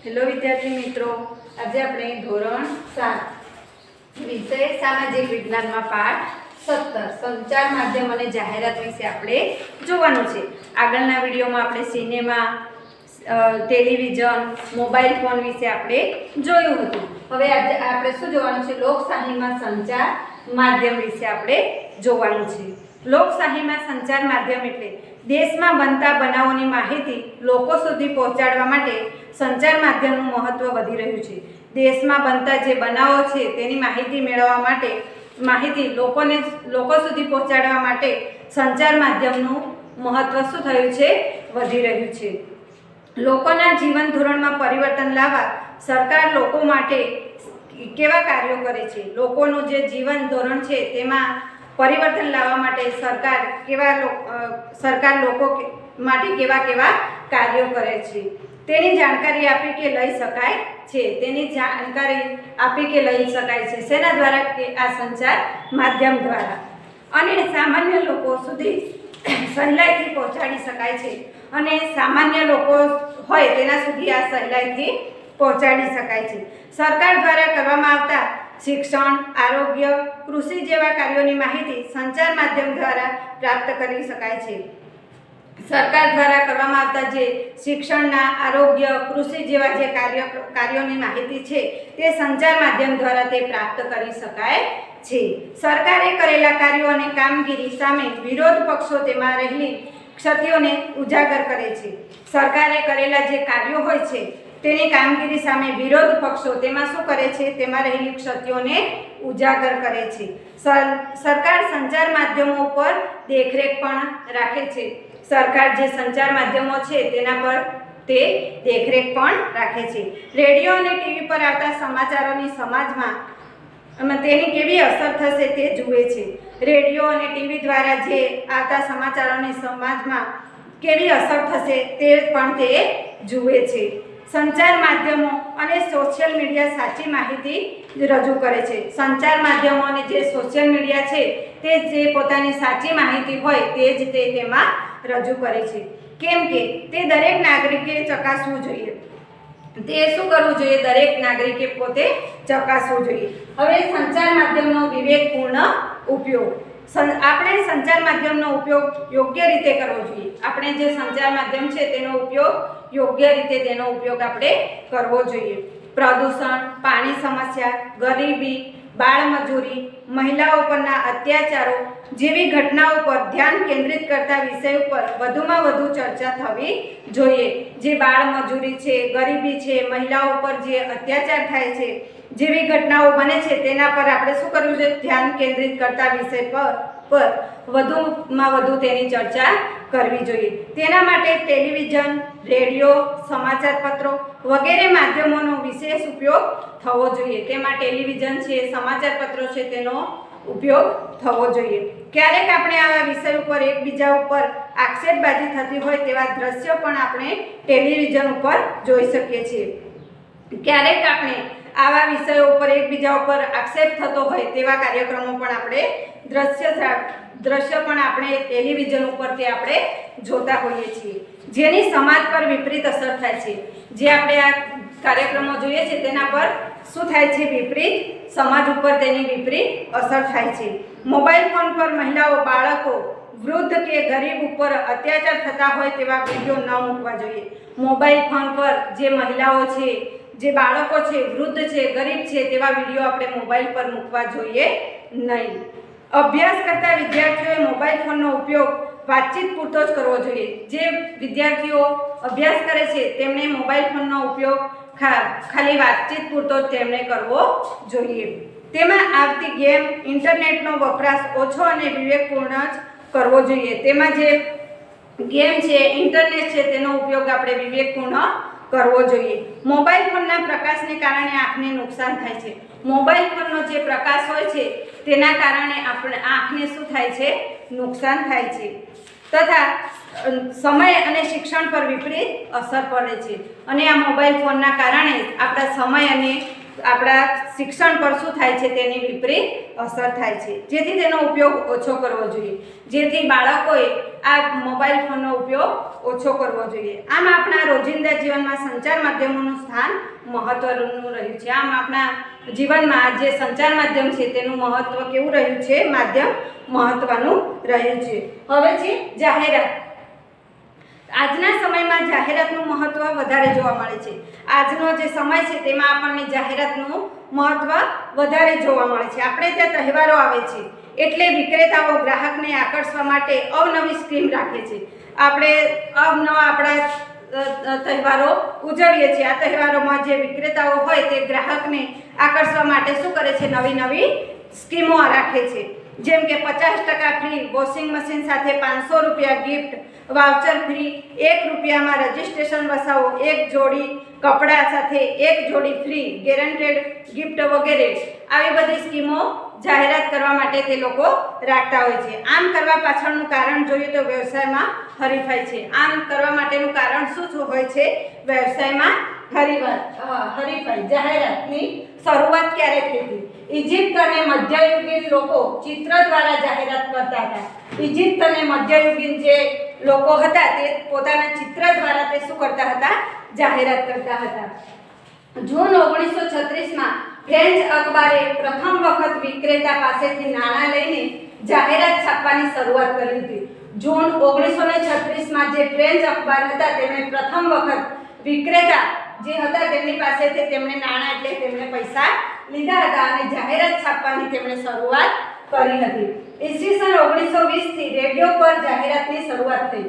Hello વિદ્યાર્થી મિત્રો, આજે આપણે ધોરણ 7 વિષય સામાજિક વિજ્ઞાનમાં પાઠ 17 સંચાર માધ્યમ અને જાહેરાત વિશે આપણે જોવાનું છે। આગળના વિડીયોમાં આપણે સિનેમા, ટેલિવિઝન, મોબાઈલ ફોન વિશે આપણે જોયું હતું। હવે આજે આપણે શું જોવાનું છે? લોકશાહીમાં સંચાર માધ્યમ વિશે આપણે જોવાનું છે। લોકશાહીમાં સંચાર માધ્યમ એટલે દેશમાં બનતા બનાવોની માહિતી લોકો સુધી પહોંચાડવા માટે સંચાર માધ્યમનું મહત્વ વધી રહ્યું છે। દેશમાં બનતા જે બનાવો છે તેની માહિતી મેળવવા માટે લોકો સુધી પહોંચાડવા માટે સંચાર માધ્યમનું મહત્વ શું થયું છે? વધી રહ્યું છે। લોકોના જીવન ધોરણમાં પરિવર્તન લાવવા સરકાર લોકો માટે કેવા કાર્યો કરે છે? લોકોનું જે જીવન ધોરણ છે તેમાં પરિવર્તન લાવવા માટે સરકાર લોકો માટે કેવા કાર્યો કરે છે તેની જાણકારી આપી કે લઈ શકાય છે। શેના દ્વારા? કે આ સંચાર માધ્યમ દ્વારા, અને સામાન્ય લોકો સુધી સહેલાઈથી પહોંચાડી શકાય છે, અને સામાન્ય લોકો હોય તેના સુધી આ સહેલાઈથી પહોંચાડી શકાય છે। સરકાર દ્વારા કરવામાં આવતા શિક્ષણ, આરોગ્ય, કૃષિ જેવા કાર્યોની માહિતી સંચાર માધ્યમ દ્વારા પ્રાપ્ત કરી શકાય છે। સરકાર દ્વારા કરવામાં આવતા જે શિક્ષણના, આરોગ્ય, કૃષિ જેવા જે કાર્યોની માહિતી છે તે સંચાર માધ્યમ દ્વારા તે પ્રાપ્ત કરી શકાય છે। સરકારે કરેલા કાર્યો અને કામગીરી સામે વિરોધ પક્ષો તેમાં રહેલી ક્ષતિઓને ઉજાગર કરે છે। સરકારે કરેલા જે કાર્યો હોય છે તેની કામગીરી સામે વિરોધ પક્ષો તેમાં શું કરે છે? તેમાં રહેલી ક્ષતિઓને ઉજાગર કરે છે। સરકાર સંચાર માધ્યમો પર દેખરેખ પણ રાખે છે। સરકાર જે સંચાર માધ્યમો છે તેના પર તે દેખરેખ પણ રાખે છે। રેડિયો અને ટીવી પર આવતા સમાચારોની સમાજમાં તેની કેવી અસર થશે તે જુએ છે। રેડિયો અને ટીવી દ્વારા જે આવતા સમાચારોની સમાજમાં કેવી અસર થશે તે પણ તે જુએ છે। સંચાર માધ્યમો અને સોશિયલ મીડિયા સાચી માહિતી રજૂ કરે છે। સંચાર માધ્યમો અને જે સોશિયલ મીડિયા છે તે જે પોતાની સાચી માહિતી હોય તે જ તે તેમાં રજૂ કરે છે, કેમ કે તે દરેક નાગરિકે ચકાસવું જોઈએ। તે શું કરવું જોઈએ? દરેક નાગરિકે પોતે ચકાસવું જોઈએ। હવે સંચાર માધ્યમનો વિવેકપૂર્ણ ઉપયોગ, આપણે સંચાર માધ્યમનો ઉપયોગ યોગ્ય રીતે કરવો જોઈએ। આપણે જે સંચાર માધ્યમ છે તેનો ઉપયોગ યોગ્ય રીતે આપણે કરવો જોઈએ। પ્રદૂષણ, પાણી સમસ્યા, ગરીબી, બાળમજૂરી, મહિલાઓ પરના અત્યાચારો જેવી ઘટનાઓ પર ધ્યાન કેન્દ્રિત કરતા વિષય ઉપર વધુમાં વધુ ચર્ચા થવી જોઈએ। જે બાળમજૂરી છે, ગરીબી છે, મહિલાઓ પર જે અત્યાચાર થાય છે, જેવી ઘટનાઓ બને છે તેના પર આપણે શું કરવું જોઈએ? ધ્યાન કેન્દ્રિત કરતા વિષય પર વધુમાં વધુ તેની ચર્ચા કરવી જોઈએ। તેના માટે ટેલિવિઝન, રેડિયો, સમાચારપત્રો વગેરે માધ્યમોનો વિશેષ ઉપયોગ થવો જોઈએ। તેમાં ટેલિવિઝન છે, સમાચારપત્રો છે તેનો ઉપયોગ થવો જોઈએ। ક્યારેક આપણે આવા વિષય ઉપર એકબીજા ઉપર આક્ષેપબાજી થતી હોય તેવા દ્રશ્યો પણ આપણે ટેલિવિઝન ઉપર જોઈ શકીએ છીએ। ક્યારેક આપણે આવા વિષયો ઉપર એકબીજા ઉપર આક્ષેપ થતો હોય તેવા કાર્યક્રમો પણ આપણે દ્રશ્ય પણ આપણે ટેલિવિઝન ઉપર તે આપણે જોતા હોઈએ છીએ, જેની સમાજ પર વિપરીત અસર થાય છે। જે આપણે આ કાર્યક્રમો જોઈએ છે તેના પર શું થાય છે? વિપરીત, સમાજ ઉપર તેની વિપરીત અસર થાય છે। મોબાઈલ ફોન પર મહિલાઓ, બાળકો, વૃદ્ધ કે ગરીબ ઉપર અત્યાચાર થતા હોય તેવા વિડીયો ન મૂકવા જોઈએ। મોબાઈલ ફોન પર જે મહિલાઓ છે, જે બાળકો છે, વૃદ્ધ છે, ગરીબ છે તેવા વિડીયો આપણે મોબાઈલ પર મૂકવા જોઈએ નહીં। અભ્યાસ કરતા વિદ્યાર્થીઓએ મોબાઈલ ફોનનો ઉપયોગ વાતચીત પૂરતો જ કરવો જોઈએ। જે વિદ્યાર્થીઓ અભ્યાસ કરે છે તેમણે મોબાઈલ ફોનનો ઉપયોગ ખાલી વાતચીત પૂરતો જ તેમણે કરવો જોઈએ। તેમાં આવતી ગેમ, ઇન્ટરનેટનો વપરાશ ઓછો અને વિવેકપૂર્ણ જ કરવો જોઈએ। તેમાં જે ગેમ છે, ઇન્ટરનેટ છે તેનો ઉપયોગ આપણે વિવેકપૂર્ણ કરવો જોઈએ। મોબાઈલ ફોનના પ્રકાશને કારણે આંખને નુકસાન થાય છે। મોબાઈલ ફોનનો જે પ્રકાશ હોય છે તેના કારણે આપણે આંખને શું થાય છે? નુકસાન થાય છે, તથા સમય અને શિક્ષણ પર વિપરીત અસર પડે છે। અને આ મોબાઈલ ફોનના કારણે આપણા સમય અને આપણા શિક્ષણ પર શું થાય છે તેની વિપરીત અસર થાય છે, જેથી તેનો ઉપયોગ ઓછો કરવો જોઈએ, જેથી બાળકોએ આ મોબાઈલ ફોનનો ઉપયોગ ઓછો કરવો જોઈએ. આમ આપણા રોજિંદા જીવનમાં સંચાર માધ્યમોનું સ્થાન મહત્વનું રહ્યું છે. આમ આપણા જીવનમાં જે સંચાર માધ્યમ છે તેનું મહત્વ કેવું રહ્યું છે? માધ્યમ મહત્વનું રહ્યું છે. હવે છે જાહેરાત. આજના સમયમાં જાહેરાતનું મહત્વ વધારે જોવા મળે છે. આજનો જે સમય છે તેમાં આપણને જાહેરાતનું મહત્વ વધારે જોવા મળે છે. આપણે ત્યાં તહેવારો આવે છે એટલે વિક્રેતાઓ ગ્રાહકને આકર્ષવા માટે અવનવી સ્કીમ રાખે છે. આપણે અવનવા આપણા તહેવારો ઉજવીએ છીએ. આ તહેવારોમાં જે વિક્રેતાઓ હોય તે ગ્રાહકને આકર્ષવા માટે શું કરે છે? નવી નવી સ્કીમો રાખે છે. જેમ કે 50% ફ્રી વોશિંગ મશીન સાથે 500 રૂપિયા ગિફ્ટ, વાઉચર ફ્રી, 1 રૂપિયામાં રજિસ્ટ્રેશન વસાવો, 1 જોડી કપડાં સાથે 1 જોડી ફ્રી, ગેરંટેડ ગિફ્ટ વગેરે. આવી બધી સ્કીમો જાહેરાત કરવા માટે તે લોકો રાખતા હોય છે. આમ કરવા પાછળનું કારણ જોઈએ તો વ્યવસાયમાં હરીફાઈ છે. આમ કરવા માટેનું કારણ શું હોય છે? વ્યવસાયમાં હરીફાઈ. જાહેરાતની શરૂઆત ક્યારે થઈ હતી? ઇજિપ્ત અને મધ્યયુગીન લોકો ચિત્ર દ્વારા જાહેરાત કરતા હતા. ઇજિપ્ત અને મધ્યયુગીન જે લોકો હતા તે પોતાના ચિત્ર દ્વારા તે શું કરતા હતા? જાહેરાત કરતા હતા. જૂન 1936માં ફ્રેન્ચ અખબારે પ્રથમ વખત વિક્રેતા પાસેથી નાણાં લઈને જાહેરાત છાપવાની શરૂઆત કરી હતી. જૂન 1936માં જે ફ્રેન્ચ અખબાર હતા તેમણે પ્રથમ વખત વિક્રેતા જે હતા તેમની પાસેથી તેમણે નાણાં એટલે તેમણે પૈસા લીધા હતા અને જાહેરાત છાપવાની તેમણે શરૂઆત કરી હતી. ઈસવીસન 1920 થી રેડિયો પર જાહેરાતની શરૂઆત થઈ.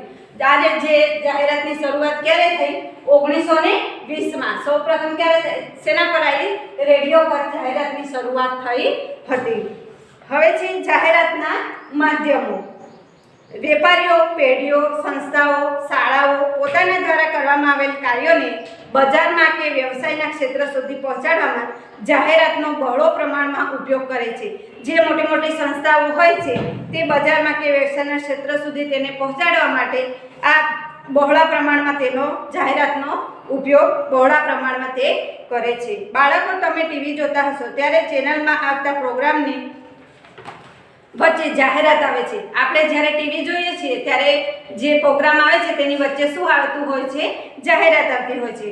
આજે જે જાહેરાતની શરૂઆત ક્યારે થઈ? 1920માં. સૌપ્રથમ ક્યારે શેના પર આવી? રેડિયો પર જાહેરાતની શરૂઆત થઈ હતી. હવે છે જાહેરાતના માધ્યમો. વેપારીઓ, પેઢીઓ, સંસ્થાઓ, શાળાઓ પોતાના દ્વારા કરવામાં આવેલ કાર્યોને બજારમાં કે વ્યવસાયના ક્ષેત્ર સુધી પહોંચાડવામાં જાહેરાતનો બહોળો પ્રમાણમાં ઉપયોગ કરે છે. જે મોટી મોટી સંસ્થાઓ હોય છે તે બજારમાં કે વ્યવસાયના ક્ષેત્ર સુધી તેને પહોંચાડવા માટે આ બહોળા પ્રમાણમાં તેનો જાહેરાતનો ઉપયોગ બહોળા પ્રમાણમાં તે કરે છે. બાળકો, તમે ટીવી જોતા હશો ત્યારે ચેનલમાં આવતા પ્રોગ્રામની વચ્ચે જાહેરાત આવે છે. આપણે જ્યારે ટીવી જોઈએ છીએ ત્યારે જે પ્રોગ્રામ આવે છે તેની વચ્ચે શું આવતું હોય છે? જાહેરાત આવતી હોય છે.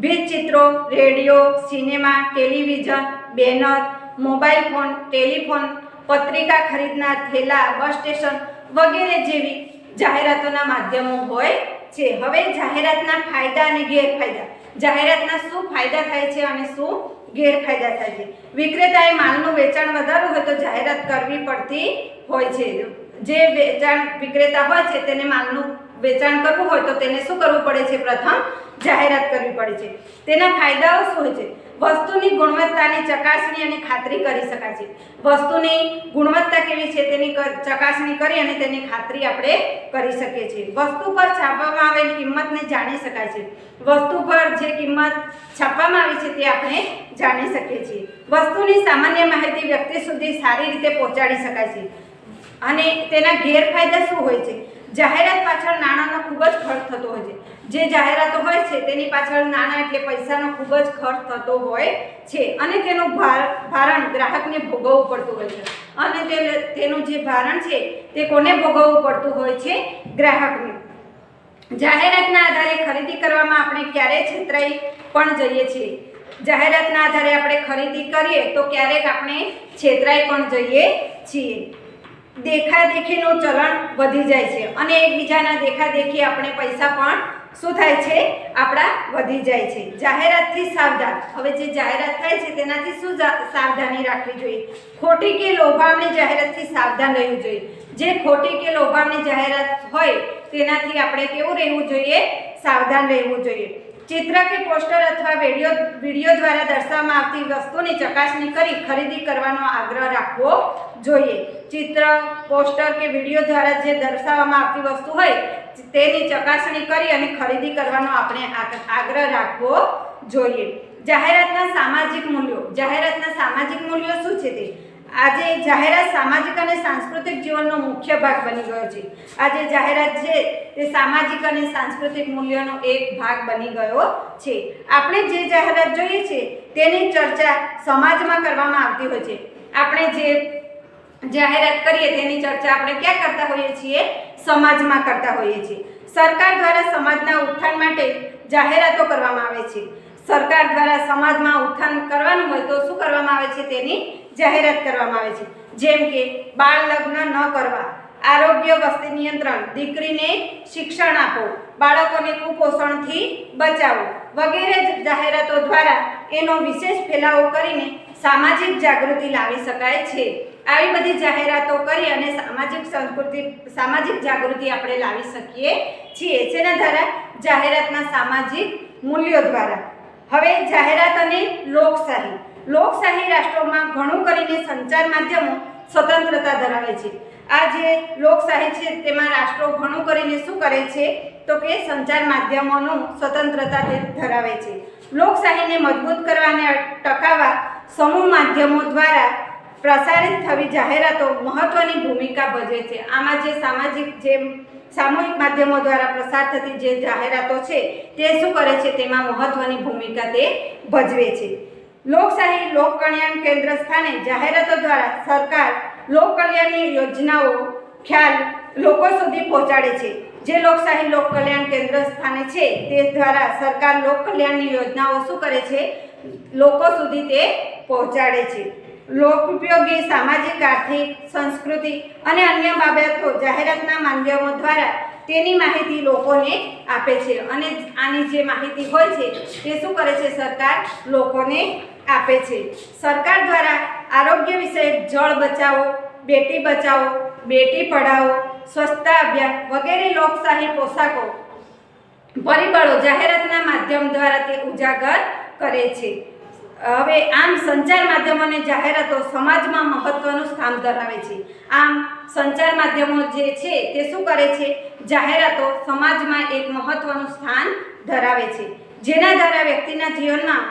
ભીતચિત્રો, radio, cinema, television, banner, mobile phone, telephone, પત્રિકા ખરીદનાર થેલા, બસ સ્ટેશન વગેરે જેવી જાહેરાતોના માધ્યમો હોય છે. હવે જાહેરાતના ફાયદા અને ગેરફાયદા. જાહેરાતના શું ફાયદા થાય છે અને શું ગેરફાયદા થાય છે? વિક્રેતાએ માલનું વેચાણ વધારવું હોય તો જાહેરાત કરવી પડતી હોય છે. જે વેચાણ વિક્રેતા હોય છે તેને માલનું વેચાણ કરવું હોય તો તેને શું કરવું પડે છે? પ્રથમ જાહેરાત કરવી પડે છે. તેના ફાયદાઓ શું હોય છે? વસ્તુની ગુણવત્તાની ચકાસણી અને ખાતરી કરી શકાય છે. વસ્તુની ગુણવત્તા કેવી છે તેની ચકાસણી કરી અને તેની ખાતરી આપણે કરી શકીએ છીએ. વસ્તુ પર છાપવામાં આવેલી કિંમતને જાણી શકાય છે. વસ્તુ પર જે કિંમત છાપવામાં આવી છે તે આપણે જાણી શકીએ છીએ. વસ્તુની સામાન્ય માહિતી વ્યક્તિ સુધી સારી રીતે પહોંચાડી શકાય છે. અને તેના ગેરફાયદા શું હોય છે? જાહેરાત પાછળ નાણાંનો ખૂબ જ ખર્ચ થતો હોય છે. જે જાહેરાતો હોય છે તેની પાછળ નાણાં એટલે પૈસાનો ખૂબ જ ખર્ચ થતો હોય છે અને તેનું ભારણ ગ્રાહકને ભોગવવું પડતું હોય છે. અને તેનું જે ભારણ છે તે કોને ભોગવવું પડતું હોય છે? ગ્રાહકને. જાહેરાતના આધારે ખરીદી કરવામાં આપણે ક્યારેય છેતરાઈ પણ જઈએ છીએ. જાહેરાતના આધારે આપણે ખરીદી કરીએ તો ક્યારેક આપણે છેતરાઈ પણ જઈએ છીએ. દેખાદેખીનું ચલણ વધી જાય છે અને એકબીજાના દેખાદેખી આપણે પૈસા પણ શું થાય છે? આપણા વધી જાય છે. જાહેરાતથી સાવધાન. હવે જે જાહેરાત થાય છે તેનાથી શું સાવધાની રાખવી જોઈએ? ખોટી કે લોભામણી જાહેરાતથી સાવધાન રહેવું જોઈએ. જે ખોટી કે લોભામણી જાહેરાત હોય તેનાથી આપણે કેવું રહેવું જોઈએ? સાવધાન રહેવું જોઈએ. ચિત્ર કે પોસ્ટર અથવા વિડીયો દ્વારા દર્શાવવામાં આવતી વસ્તુની ચકાસણી કરી ખરીદી કરવાનો આગ્રહ રાખવો જોઈએ. ચિત્ર, પોસ્ટર કે વિડીયો દ્વારા જે દર્શાવવામાં આવતી વસ્તુ હોય તેની ચકાસણી કરી અને ખરીદી કરવાનો આપણે આગ્રહ રાખવો જોઈએ. જાહેરાતના સામાજિક મૂલ્યો. જાહેરાતના સામાજિક મૂલ્યો શું છે તે? આજે જાહેરાત સામાજિક અને સાંસ્કૃતિક જીવનનો મુખ્ય ભાગ બની ગયો છે. આજે જાહેરાત છે તે સામાજિક અને સાંસ્કૃતિક મૂલ્યોનો એક ભાગ બની ગયો છે. આપણે જે જાહેરાત જોઈએ છે તેની ચર્ચા સમાજમાં કરવામાં આવતી હોય છે. આપણે જે જાહેરાત કરીએ તેની ચર્ચા આપણે ક્યાં કરતા હોઈએ છીએ? સમાજમાં કરતા હોઈએ છીએ. સરકાર દ્વારા સમાજના ઉત્થાન માટે જાહેરાતો કરવામાં આવે છે. સરકાર દ્વારા સમાજમાં ઉત્થાન કરવાનું હોય તો શું કરવામાં આવે છે? તેની જાહેરાત કરવામાં આવે છે. જેમ કે બાળ લગ્ન ન કરવા, આરોગ્ય વસ્તી નિયંત્રણ, દીકરીને શિક્ષણ આપો, બાળકોને કુપોષણથી બચાવો વગેરે જાહેરાતો દ્વારા એનો વિશેષ ફેલાવો કરીને સામાજિક જાગૃતિ લાવી શકાય છે. આવી બધી જાહેરાતો કરી અને સામાજિક જાગૃતિ આપણે લાવી શકીએ છીએ. જેના દ્વારા જાહેરાતના સામાજિક મૂલ્યો દ્વારા. હવે જાહેરાત અને લોકશાહી. લોકશાહી રાષ્ટ્રોમાં ઘણું કરીને સંચાર માધ્યમો સ્વતંત્રતા ધરાવે છે. આ જે લોકશાહી છે તેમાં રાષ્ટ્રો ઘણું કરીને શું કરે છે તો કે સંચાર માધ્યમોનું સ્વતંત્રતા ધરાવે છે. લોકશાહીને મજબૂત કરવા અને ટકાવવા સમૂહ માધ્યમો દ્વારા પ્રસારિત થવી જાહેરાતો મહત્વની ભૂમિકા ભજવે છે. આમાં જે સામૂહિક માધ્યમો દ્વારા પ્રસાર થતી જે જાહેરાતો છે તે શું કરે છે? તેમાં મહત્વની ભૂમિકા તે ભજવે છે. લોકશાહી લોક કલ્યાણ કેન્દ્ર સ્થાને જાહેરાતો દ્વારા સરકાર લોક કલ્યાણની યોજનાઓ ખ્યાલ લોકો સુધી પહોંચાડે છે. જે લોકશાહી લોક કલ્યાણ કેન્દ્ર સ્થાને છે તે દ્વારા સરકાર લોક કલ્યાણની યોજનાઓ શું કરે છે? લોકો સુધી તે પહોંચાડે છે. લોકોપયોગી સામાજિક, આર્થિક, સંસ્કૃતિ અને અન્ય બાબતો જાહેરાતના માધ્યમો દ્વારા તેની માહિતી લોકોને આપે છે. અને આની જે માહિતી હોય છે તે શું કરે છે? સરકાર લોકોને આપે છે. સરકાર દ્વારા આરોગ્ય વિષયક જળ બચાવો, બેટી બચાવો, બેટી પઢાઓ, સ્વચ્છતા અભિયાન વગેરે લોકશાહી પોશાકો પરિબળો જાહેરાતના માધ્યમ દ્વારા તે ઉજાગર કરે છે. હવે આમ સંચાર માધ્યમો અને જાહેરાતો સમાજમાં મહત્વનું સ્થાન ધરાવે છે. આમ સંચાર માધ્યમો જે છે તે શું કરે છે? જાહેરાતો સમાજમાં એક મહત્વનું સ્થાન ધરાવે છે. જેના દ્વારા વ્યક્તિના જીવનમાં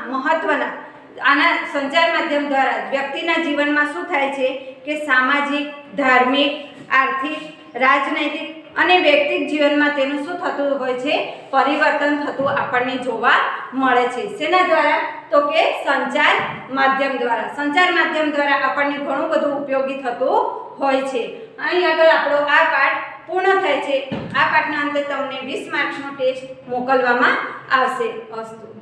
આના સંચાર માધ્યમ દ્વારા વ્યક્તિના જીવનમાં શું થાય છે કે સામાજિક, ધાર્મિક, આર્થિક, રાજનૈતિક અને વ્યક્તિગત જીવનમાં તેનું શું થતું હોય છે? પરિવર્તન થતું આપણને જોવા મળે છે. શેના દ્વારા? તો કે સંચાર માધ્યમ દ્વારા. સંચાર માધ્યમ દ્વારા આપણને ઘણું બધું ઉપયોગી થતું હોય છે. અહીં આગળ આપણો આ પાઠ પૂર્ણ થાય છે. આ પાઠના અંતે તમને 20 માર્ક્સનો ટેસ્ટ મોકલવામાં આવશે. અસ્તુ.